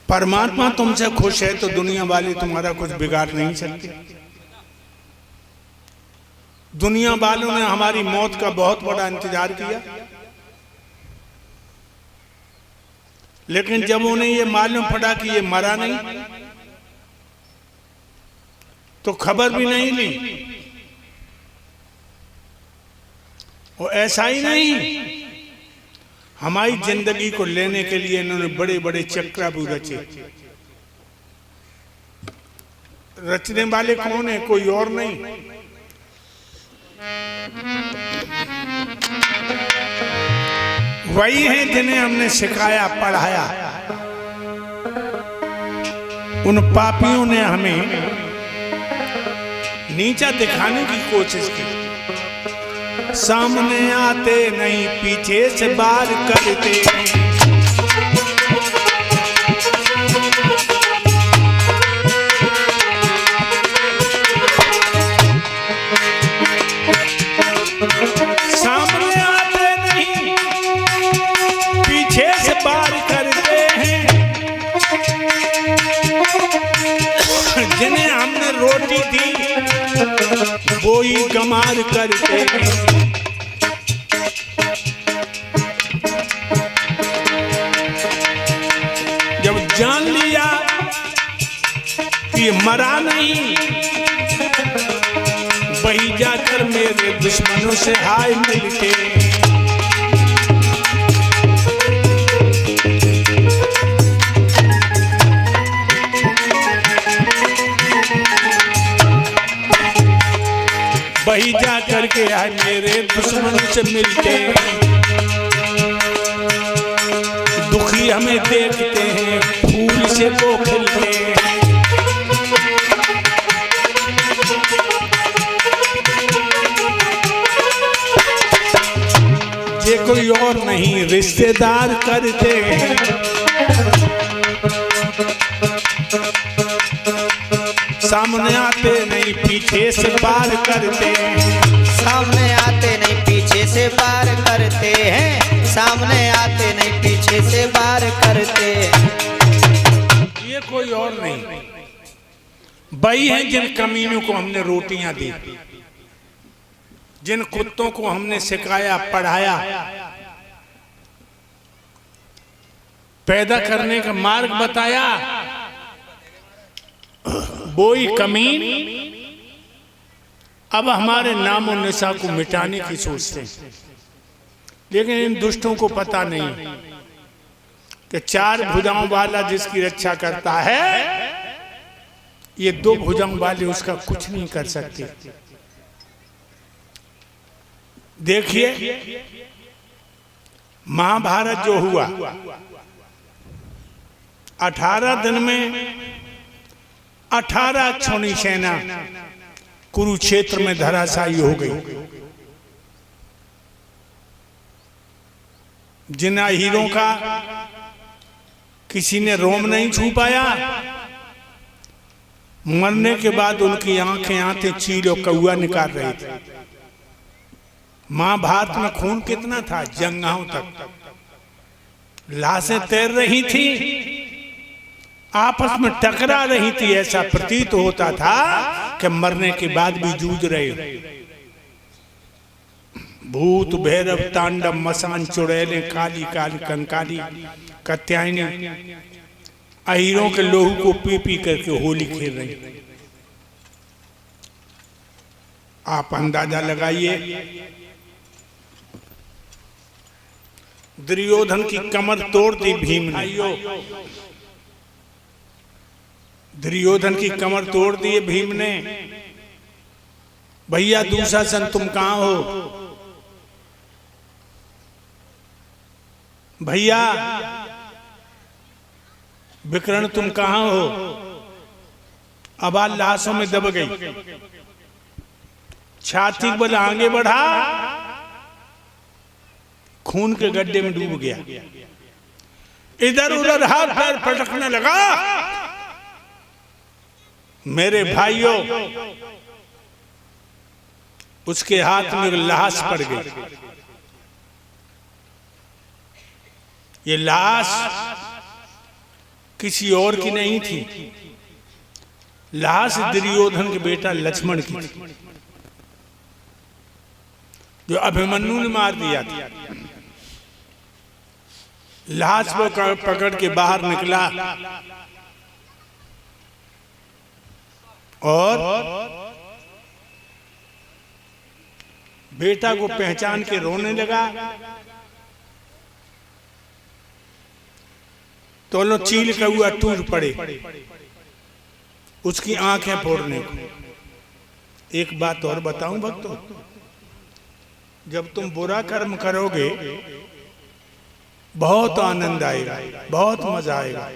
परमात्मा तुमसे खुश है तो दुनिया वाले तुम्हारा कुछ बिगाड़ नहीं सकते। दुनिया वालों ने हमारी मौत का बहुत बड़ा इंतजार किया, लेकिन जब उन्हें ये मालूम पड़ा कि ये मरा नहीं तो खबर भी नहीं ली। और ऐसा ही नहीं, हमारी जिंदगी को लेने के लिए इन्होंने बड़े बड़े चक्राव्यूह रचे। रचने वाले कौन है? कोई और नहीं, वही है जिन्हें हमने सिखाया पढ़ाया। उन पापियों ने हमें नीचा दिखाने की कोशिश की। सामने आते नहीं, पीछे से बार करते। सामने आते नहीं, पीछे से बार करते हैं। जिन्हें हमने रोटी दी वो ही गमार करते हैं। जब जान लिया कि ये मरा नहीं, वही जाकर मेरे दुश्मनों से हाय मिलके। वही जा करके आए मेरे दुश्मनों से मिलके। दुखी हमें देखते हैं, फूल से वो खिलते। ये कोई और नहीं, रिश्तेदार करते हैं। सामने आते नहीं, पीछे से पार करते हैं। सामने आते नहीं, पीछे से पार करते हैं। सामने आते नहीं, पीछे से पार करते हैं। ये कोई और नहीं, वही है जिन कमीनों को हमने रोटियां दी, जिन कुत्तों को हमने सिखाया पढ़ाया, पैदा करने का मार्ग बताया। वो ही कमीन अब हमारे नामो निशा को मिटाने की सोचते हैं। लेकिन इन दुष्टों को पता नहीं कि चार भुजाओं वाला जिसकी रक्षा करता है, ये दो भुजाओं वाले उसका कुछ नहीं कर सकते। देखिए महाभारत जो हुआ, 18 दिन में 18 क्षौणी सेना कुरुक्षेत्र में धराशायी हो गई। जिन हीरों का किसी ने रोम नहीं छू पाया, मरने के बाद उनकी आंखें आते चील और कौआ निकाल रही थी। महाभारत में खून कितना था, जंगाहों तक लाशें तैर रही थी, आपस में टकरा रही थी। ऐसा प्रतीत होता था कि मरने के बाद भी जूझ रहे। भूत भैरव तांडव मसान चुड़ैलें काली काली कंकाली कात्यायनी अहीरों के लोहू को पी पी करके होली खेल रही। आप अंदाजा लगाइए, दुर्योधन की कमर तोड़ दी भीम ने। दुर्योधन की कमर तोड़ दी भीम ने। भैया दुशासन तुम कहां हो? भैया विकर्ण तुम कहां हो? आवाज लाशों में दब गई। छाती बल आगे बढ़ा, खून के गड्ढे में डूब गया। इधर उधर हाथ पैर पटकने लगा। मेरे भाइयों, उसके हाथ में लाश पड़ गई। ये लाश किसी और की नहीं थी, लाश दुर्योधन के बेटा लक्ष्मण की थी, जो अभिमन्यु ने मार दिया था। लाश को पकड़ के बाहर निकला और बेटा को पहचान के रोने लगा। तो लो चील का हुआ टूट पड़े, उसकी आंखें फोड़ने को। एक बात और बताऊं भक्तों, जब तुम बुरा कर्म करोगे बहुत आनंद आएगा, बहुत मजा आएगा,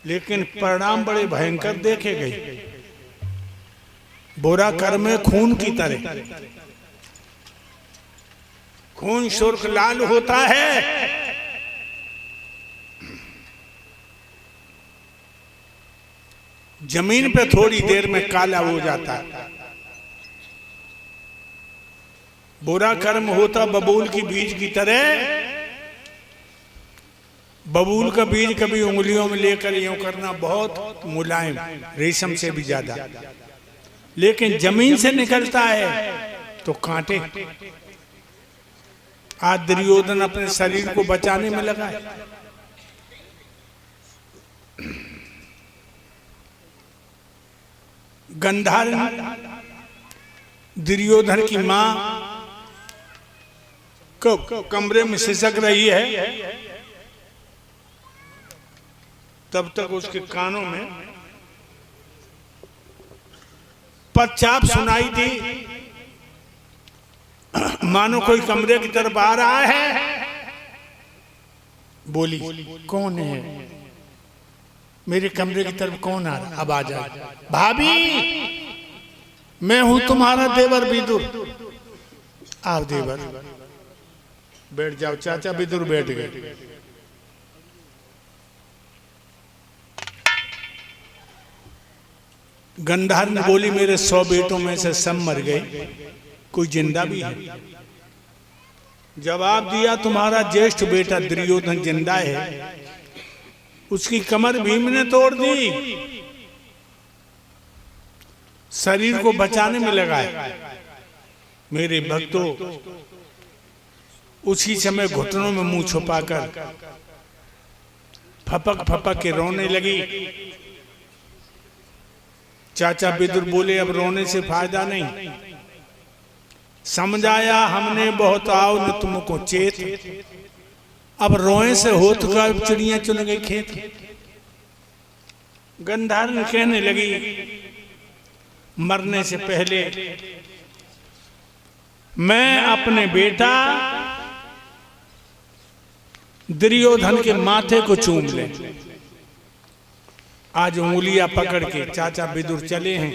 लेकिन परिणाम बड़े भयंकर देखे गए। बुरा कर्म है खून की तरह, खून सुर्ख लाल होता है, जमीन पे थोड़ी देर में काला हो जाता है। बुरा कर्म होता बबूल की बीज की तरह। बबूल का बीज कभी उंगलियों में लेकर यूं करना बहुत मुलायम, रेशम से भी ज्यादा, लेकिन जमीन से निकलता है तो कांटे। आज दुर्योधन अपने शरीर को बचाने में लगा है। गंधार दुर्योधन की मां कमरे में सिसक रही है, तब तक उसके कानों में पश्चाप सुनाई दी, मानो कोई कमरे की तरफ आ रहा है। बोली, कौन है? मेरे कमरे की तरफ कौन आ रहा? अब आ जाए। भाभी, मैं हूं तुम्हारा देवर विदुर। आओ देवर, बैठ जाओ। चाचा विदुर बैठ गए। गंधार ने बोली, मेरे 100 बेटों में से सब मर गए, कोई जिंदा भी है? जवाब दिया, तुम्हारा ज्येष्ठ बेटा दुर्योधन जिंदा है, उसकी कमर भीम ने तोड़ दी, शरीर को बचाने में लगा है। मेरे भक्तों, उसी समय घुटनों में मुंह छुपाकर फपक फपक के रोने लगी। चाचा विदुर बोले, अब रोने से फायदा नहीं, समझाया हमने बहुत, आओ न तुमको चेत, अब रोए से होत का चिड़िया चुन गई खेत। गंधार कहने लगी, मरने से पहले मैं अपने बेटा दुर्योधन के माथे को चूम ले। आज उंगलियां पकड़ के चाचा विदुर चले हैं